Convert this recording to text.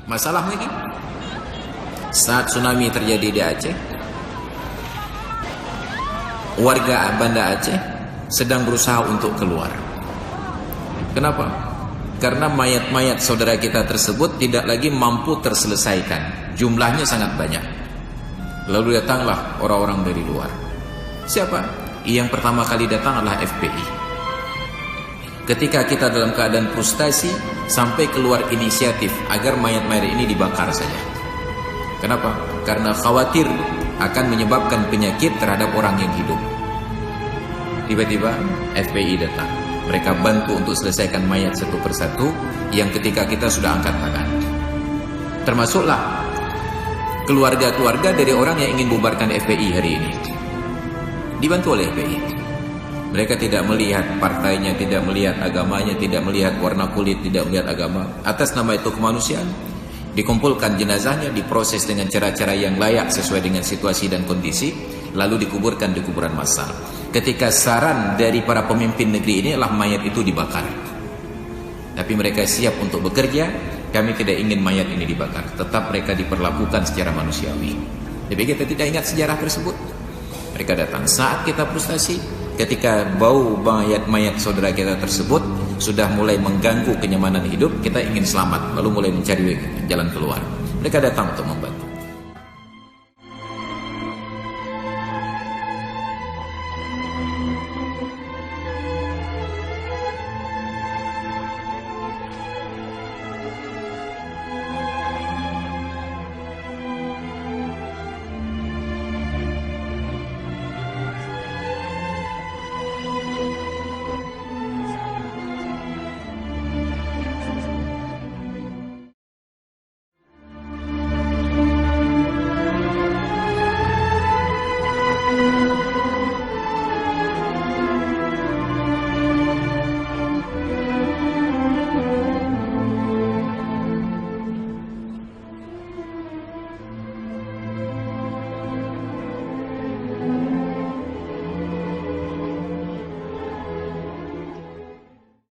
Masalah lagi saat tsunami terjadi di Aceh, warga Banda Aceh sedang berusaha untuk keluar. Kenapa? Karena mayat-mayat saudara kita tersebut tidak lagi mampu terselesaikan, jumlahnya sangat banyak. Lalu datanglah orang-orang dari luar. Siapa? Yang pertama kali datang adalah FPI. Ketika kita dalam keadaan frustasi, sampai keluar inisiatif agar mayat-mayat ini dibakar saja. Kenapa? Karena khawatir akan menyebabkan penyakit terhadap orang yang hidup. Tiba-tiba FPI datang. Mereka bantu untuk selesaikan mayat satu persatu yang ketika kita sudah angkat tangan. Termasuklah keluarga-keluarga dari orang yang ingin bubarkan FPI hari ini. Dibantu oleh FPI. Mereka tidak melihat partainya, tidak melihat agamanya, tidak melihat warna kulit, tidak melihat agama. Atas nama itu kemanusiaan, dikumpulkan jenazahnya, diproses dengan cara-cara yang layak sesuai dengan situasi dan kondisi, lalu dikuburkan di kuburan massal. Ketika saran dari para pemimpin negeri ini adalah mayat itu dibakar. Tapi mereka siap untuk bekerja, kami tidak ingin mayat ini dibakar. Tetap mereka diperlakukan secara manusiawi. Tapi kita tidak ingat sejarah tersebut. Mereka datang saat kita frustasi, ketika bau mayat-mayat saudara kita tersebut sudah mulai mengganggu kenyamanan hidup, kita ingin selamat, lalu mulai mencari jalan keluar. Mereka datang untuk membantu.